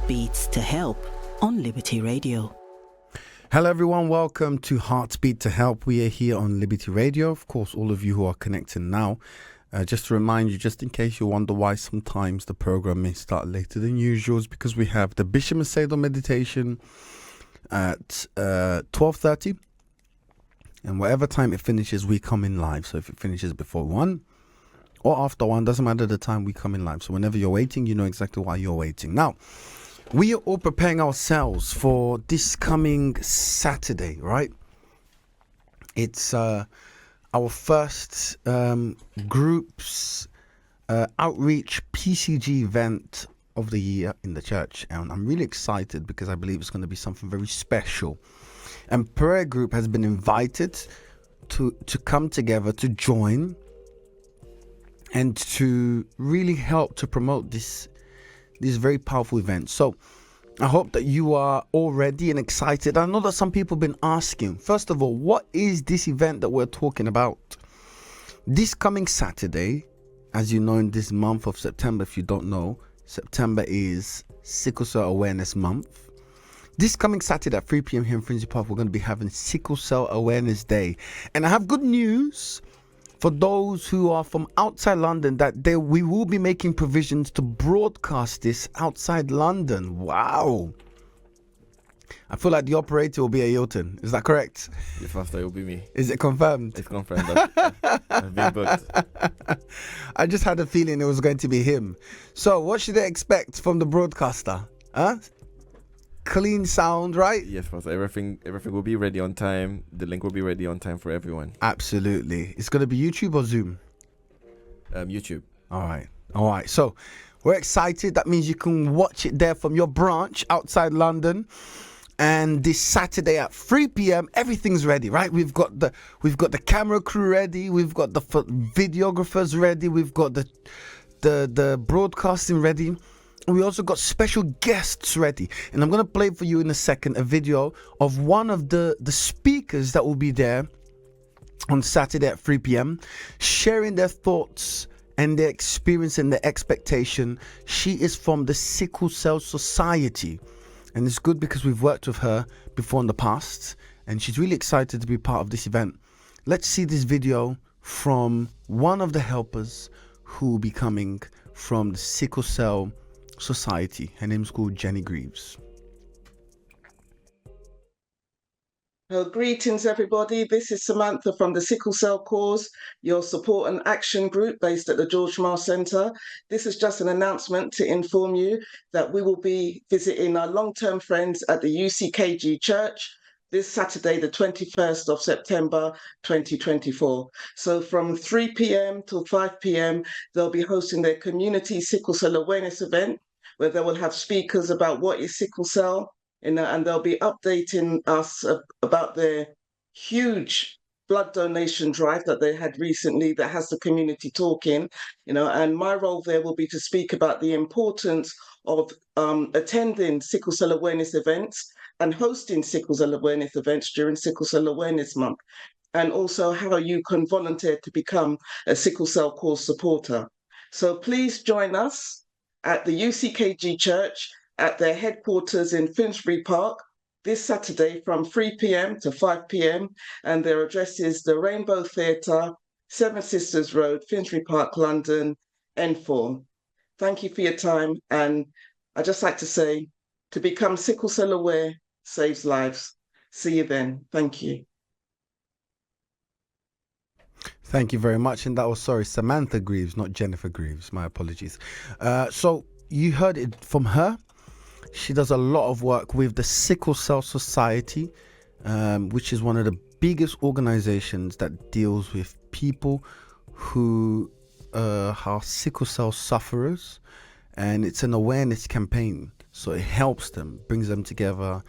Beats to Help on Liberty Radio. Hello everyone, welcome to Heartbeat to Help. We are here on Liberty Radio. Of course, all of you who are connecting now, just to remind you, just in case you wonder why sometimes the program may start later than usual, is because we have the Bishop Macedo meditation at 12:30, and whatever time it finishes, we come in live. So if it finishes before 1 or after 1, doesn't matter the time, we come in live. So whenever you're waiting, you know exactly why you're waiting. Now, we are all preparing ourselves for this coming Saturday, right? It's our first group's outreach PCG event of the year in the church. And I'm really excited because I believe it's going to be something very special. And prayer group has been invited to come together, to join, and to really help to promote this very powerful event. So I hope that you are all ready and excited. I know that some people have been asking, first of all, what is this event that we're talking about? This coming Saturday, as you know, in this month of September, if you don't know, September is Sickle Cell Awareness Month. This coming Saturday at 3 p.m. here in Finsbury Park, we're going to be having Sickle Cell Awareness Day. And I have good news for those who are from outside London, that we will be making provisions to broadcast this outside London. Wow. I feel like the operator will be a Hilton. Is that correct? Yes, Pastor, it will be me. Is it confirmed? It's confirmed. I've been booked. I just had a feeling it was going to be him. So what should they expect from the broadcaster? Clean sound, right? Yes, Pastor. Everything will be ready on time. The link will be ready on time for everyone. Absolutely. It's going to be YouTube or Zoom? YouTube. All right. So we're excited. That means you can watch it there from your branch outside London. And this Saturday at 3 p.m, everything's ready, right? We've got the camera crew ready. We've got the videographers ready. We've got the broadcasting ready. We also got special guests ready, and I'm going to play for you in a second a video of one of the speakers that will be there on Saturday at 3 p.m, sharing their thoughts and their experience and their expectation. She is from the Sickle Cell Society, and it's good because we've worked with her before in the past, and she's really excited to be part of this event. Let's see this video from one of the helpers who will be coming from the Sickle Cell Society. Her name's called Jenny Greaves. Well, greetings, everybody. This is Samantha from the Sickle Cell Cause, your support and action group based at the George Marr Centre. This is just an announcement to inform you that we will be visiting our long-term friends at the UCKG Church this Saturday, the 21st of September, 2024. So from 3 p.m. till 5 p.m, they'll be hosting their community sickle cell awareness event, where they will have speakers about what is sickle cell, and they'll be updating us about their huge blood donation drive that they had recently that has the community talking, and my role there will be to speak about the importance of attending sickle cell awareness events and hosting sickle cell awareness events during Sickle Cell Awareness Month, and also how you can volunteer to become a Sickle Cell Cause supporter. So please join us at the UCKG Church at their headquarters in Finsbury Park this Saturday from 3 p.m. to 5 p.m. And their address is the Rainbow Theatre, 7 Sisters Road, Finsbury Park, London, N4. Thank you for your time. And I'd just like to say, to become sickle cell aware saves lives. See you then. Thank you. Thank you very much. And that was, Samantha Greaves, not Jennifer Greaves. My apologies. So you heard it from her. She does a lot of work with the Sickle Cell Society, which is one of the biggest organizations that deals with people who are sickle cell sufferers. And it's an awareness campaign. So it helps them, brings them together,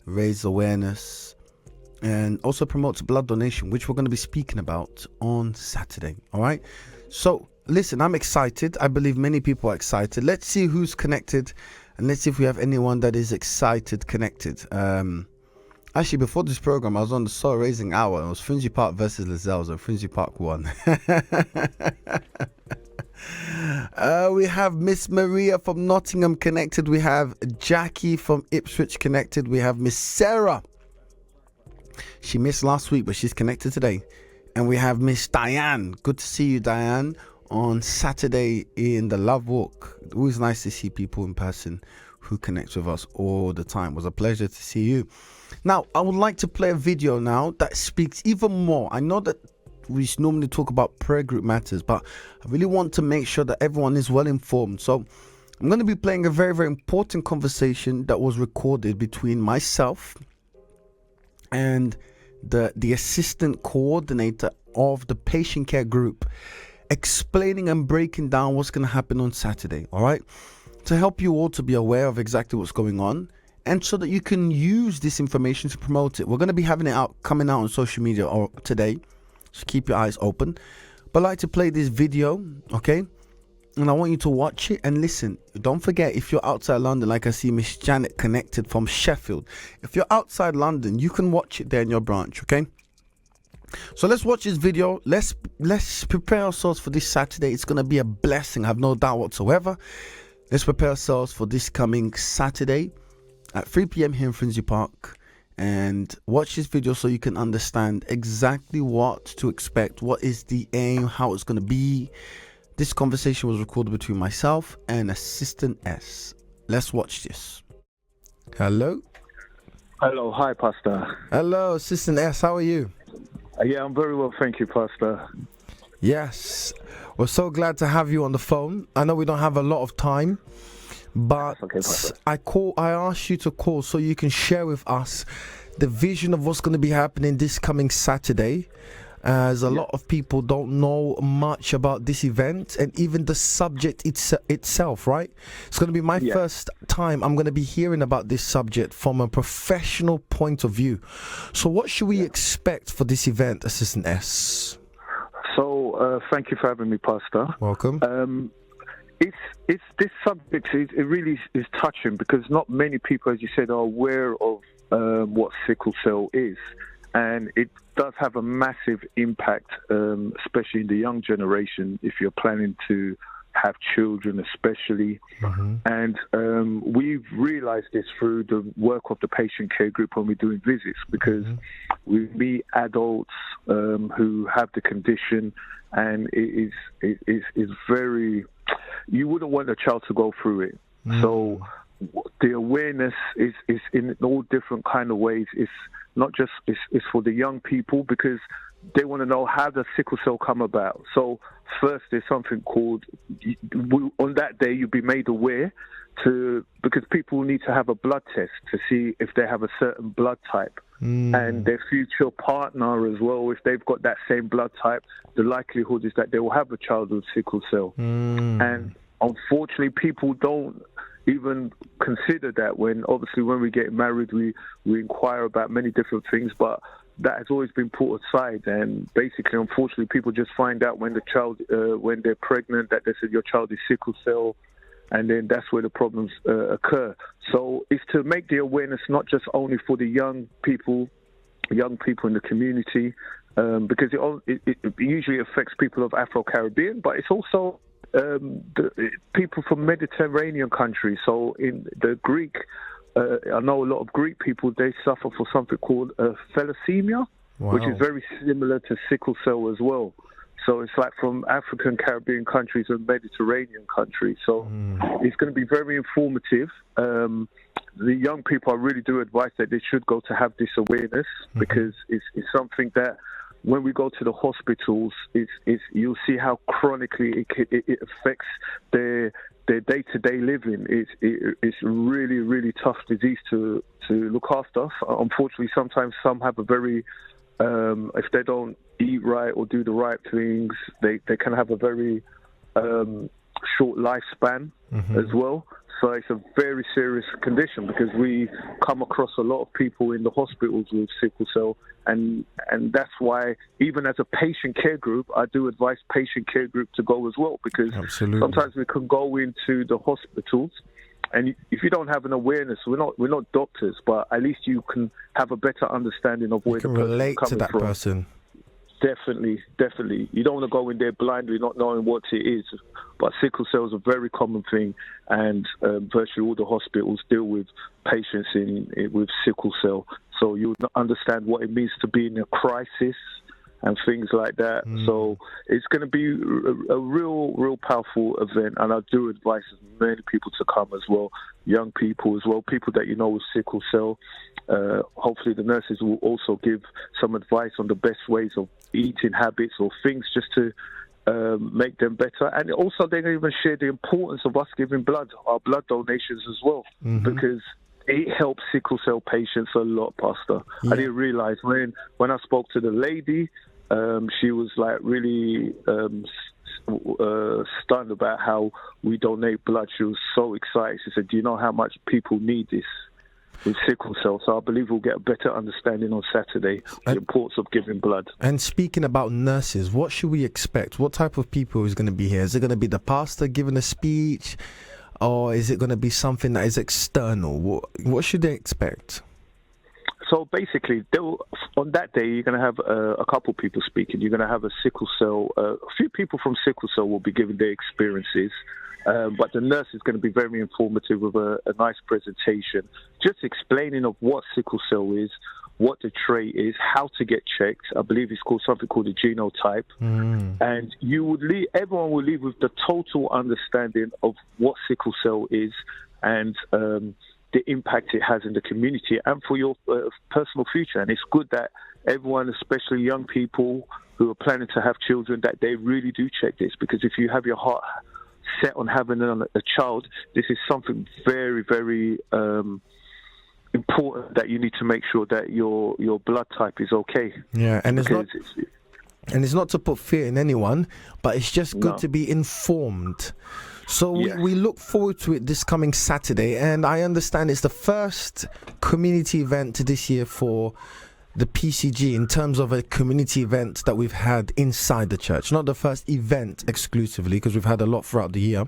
raise awareness, and also promotes blood donation, which we're going to be speaking about on Saturday. All right. So listen, I'm excited. I believe many people are excited. Let's see who's connected, and let's see if we have anyone that is excited connected. Actually, before this program, I was on the Soul Raising Hour. It was Finsbury Park versus Lascelles, and Finsbury Park won. We have Miss Maria from Nottingham connected. We have Jackie from Ipswich connected. We have Miss Sarah. She missed last week, but she's connected today. And we have Miss Diane. Good to see you, Diane, on Saturday in the Love Walk. Always nice to see people in person who connect with us all the time. It was a pleasure to see you. Now, I would like to play a video now that speaks even more. I know that we normally talk about prayer group matters, but I really want to make sure that everyone is well informed. So I'm going to be playing a very, very important conversation that was recorded between myself and the assistant coordinator of the patient care group, explaining and breaking down what's going to happen on Saturday. All right, to help you all to be aware of exactly what's going on, and so that you can use this information to promote it. We're going to be having it coming out on social media or today, so keep your eyes open. But I'd like to play this video, okay? And I want you to watch it and listen. Don't forget, if you're outside London, like I see Miss Janet connected from Sheffield. If you're outside London, you can watch it there in your branch, okay? So let's watch this video. Let's prepare ourselves for this Saturday. It's going to be a blessing, I have no doubt whatsoever. Let's prepare ourselves for this coming Saturday at 3 p.m. here in Finsbury Park. And watch this video so you can understand exactly what to expect, what is the aim, how it's going to be. This conversation was recorded between myself and Assistant S. Let's watch this. Hello. Hello. Hi, Pastor. Hello, Assistant S. How are you? Yeah, I'm very well. Thank you, Pastor. Yes. We're so glad to have you on the phone. I know we don't have a lot of time, but Okay, Pastor. I asked you to call so you can share with us the vision of what's going to be happening this coming Saturday. As a lot of people don't know much about this event and even the subject itself, right? It's going to be my first time I'm going to be hearing about this subject from a professional point of view. So what should we expect for this event, Assistant S? So, thank you for having me, Pastor. Welcome. It's this subject, it really is touching because not many people, as you said, are aware of what sickle cell is. And it does have a massive impact, especially in the young generation, if you're planning to have children especially. Mm-hmm. And we've realized this through the work of the patient care group when we're doing visits, because we meet adults who have the condition, and it is very, you wouldn't want a child to go through it. So the awareness is in all different kind of ways. It's not just it's for the young people, because they want to know, how does sickle cell come about. So first, there's something called, on that day you'll be made aware because people need to have a blood test to see if they have a certain blood type, and their future partner as well, if they've got that same blood type, the likelihood is that they will have a child with sickle cell. And unfortunately, people don't even consider that when we get married, we inquire about many different things, but that has always been put aside. And basically, unfortunately, people just find out when the child, when they're pregnant, that they said your child is sickle cell, and then that's where the problems occur. So it's to make the awareness not just only for the young people in the community, because it usually affects people of Afro-Caribbean, but it's also the people from Mediterranean countries. So in the Greek, I know a lot of Greek people, they suffer for something called thalassemia, which is very similar to sickle cell as well. So it's like from African, Caribbean countries and Mediterranean countries. So it's going to be very informative. The young people, I really do advise that they should go to have this awareness, because it's something that when we go to the hospitals, you'll see how chronically it affects their day-to-day living. It's really, really tough disease to look after. Unfortunately, sometimes some have a very, if they don't eat right or do the right things, they can have a very short lifespan as well. So it's a very serious condition, because we come across a lot of people in the hospitals with sickle cell, and that's why, even as a patient care group, I do advise patient care group to go as well, because sometimes we can go into the hospitals, and if you don't have an awareness, we're not doctors, but at least you can have a better understanding of where the person is coming from. Relate to that person. Definitely. You don't want to go in there blindly, not knowing what it is. But sickle cell is a very common thing, and virtually all the hospitals deal with patients with sickle cell. So you'll understand what it means to be in a crisis and things like that. So it's going to be a real powerful event, and I do advise many people to come as well, young people as well, people that you know with sickle cell. Hopefully the nurses will also give some advice on the best ways of eating habits or things just to make them better. And also they're going to even share the importance of us giving blood, our blood donations as well, because it helps sickle cell patients a lot, Pastor. Yeah. I didn't realize when I spoke to the lady, she was like really stunned about how we donate blood. She was so excited. She said, do you know how much people need this with sickle cell? So I believe we'll get a better understanding on Saturday the importance of giving blood. And speaking about nurses, what should we expect? What type of people is going to be here? Is it going to be the pastor giving a speech, or is it going to be something that is external? What should they expect? So basically, on that day, you're going to have a couple people speaking. You're going to have a sickle cell. A few people from sickle cell will be giving their experiences. But the nurse is going to be very informative with a nice presentation, just explaining of what sickle cell is, what the trait is, how to get checked. I believe it's called something called a genotype. And everyone will leave with the total understanding of what sickle cell is and the impact it has in the community and for your personal future. And it's good that everyone, especially young people who are planning to have children, that they really do check this, because if you have your heart set on having a child, this is something very, very important, that you need to make sure that your blood type is okay. Yeah, and it's not to put fear in anyone, but it's just good to be informed. So we look forward to it this coming Saturday, and I understand it's the first community event this year for the PCG in terms of a community event that we've had inside the church. Not the first event exclusively, because we've had a lot throughout the year.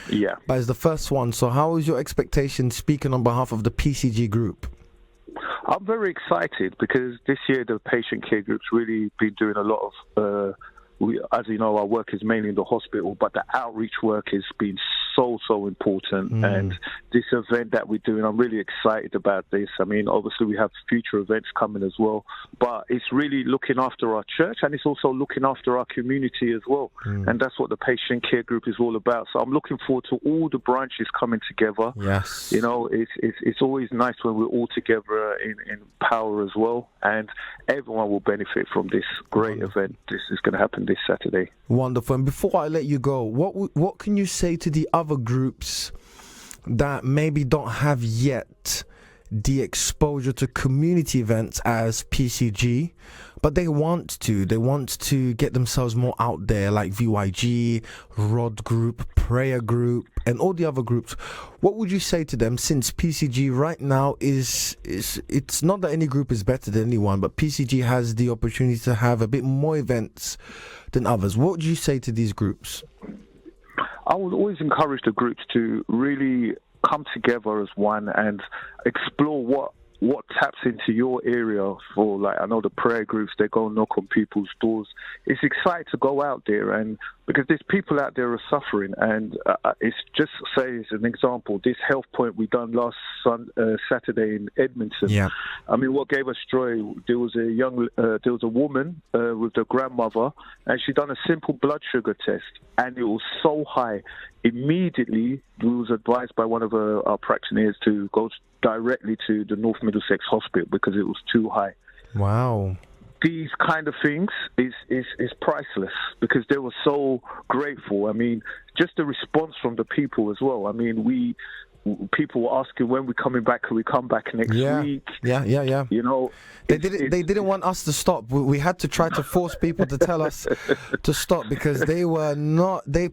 Yeah. But it's the first one. So how is your expectation, speaking on behalf of the PCG group? I'm very excited because this year the patient care group's really been doing a lot of, as you know, our work is mainly in the hospital, but the outreach work has been so important. And this event that we're doing, I'm really excited about this. I mean, obviously we have future events coming as well, but it's really looking after our church, and it's also looking after our community as well. And that's what the patient care group is all about. So I'm looking forward to all the branches coming together. Yes. You know, it's always nice when we're all together in power as well, and everyone will benefit from this great event. This is going to happen this Saturday. Wonderful. And before I let you go, what can you say to the other groups that maybe don't have yet the exposure to community events as PCG, but they want to get themselves more out there, like VYG, Rod Group, Prayer Group, and all the other groups? What would you say to them, since PCG right now is it's not that any group is better than anyone, but PCG has the opportunity to have a bit more events than others? What would you say to these groups? I would always encourage the groups to really come together as one and explore what taps into your area. For, like, I know the prayer groups, they go knock on people's doors. It's exciting to go out there, and because there's people out there who are suffering, and it's just, say as an example, this health point we done last Saturday in Edmonton. Yeah. I mean, what gave us joy, there was a woman with her grandmother, and she done a simple blood sugar test, and it was so high. Immediately, we was advised by one of our practitioners to go directly to the North Middlesex Hospital because it was too high. Wow. These kind of things is priceless, because they were so grateful. I mean, just the response from the people as well. I mean, people were asking when we're coming back. Can we come back next week? Yeah. You know, they didn't want us to stop. We had to try to force people to tell us to stop, because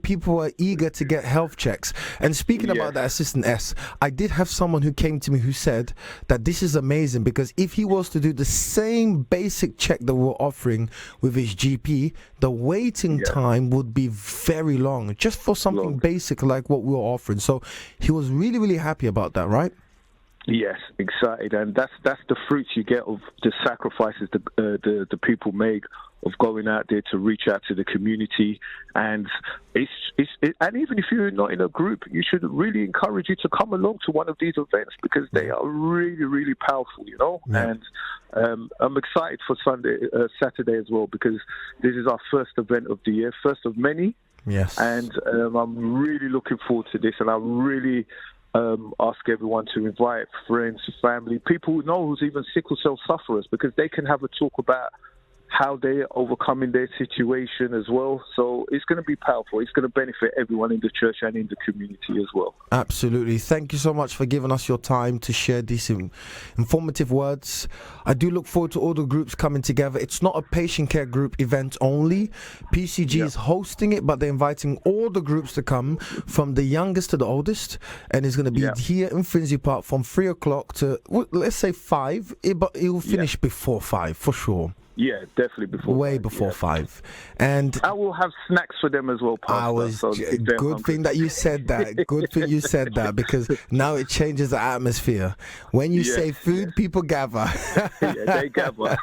people were eager to get health checks. And speaking about that, Assistant S, I did have someone who came to me who said that this is amazing, because if he was to do the same basic check that we're offering with his GP, the waiting time would be very long, just for something basic like what we were offering. So he was really happy about that, right? Yes, excited, and that's the fruits you get of the sacrifices the people make of going out there to reach out to the community, and and even if you're not in a group, you should really encourage you to come along to one of these events because they are really, really powerful, you know. Yeah. And I'm excited for Saturday as well because this is our first event of the year, first of many. Yes, and I'm really looking forward to this, and I'm really. Ask everyone to invite friends, family, people who know who's even sickle cell sufferers, because they can have a talk about how they're overcoming their situation as well. So it's going to be powerful. It's going to benefit everyone in the church and in the community as well. Absolutely. Thank you so much for giving us your time to share these informative words. I do look forward to all the groups coming together. It's not a patient care group event only. PCG is hosting it, but they're inviting all the groups to come, from the youngest to the oldest, and it's going to be here in Finsbury Park from 3 o'clock to, let's say 5, but it will finish before 5 for sure. Yeah, definitely before. Way before 5, and I will have snacks for them as well. Good thing that you said that. Good thing you said that, because now it changes the atmosphere. When you say food, people gather. They gather.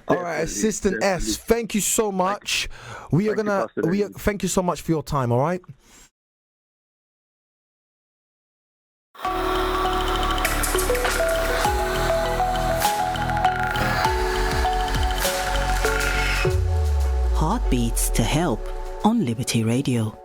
All right, Assistant S, thank you so much. Thank you so much for your time. All right. Heartbeats to Help on Liberty Radio.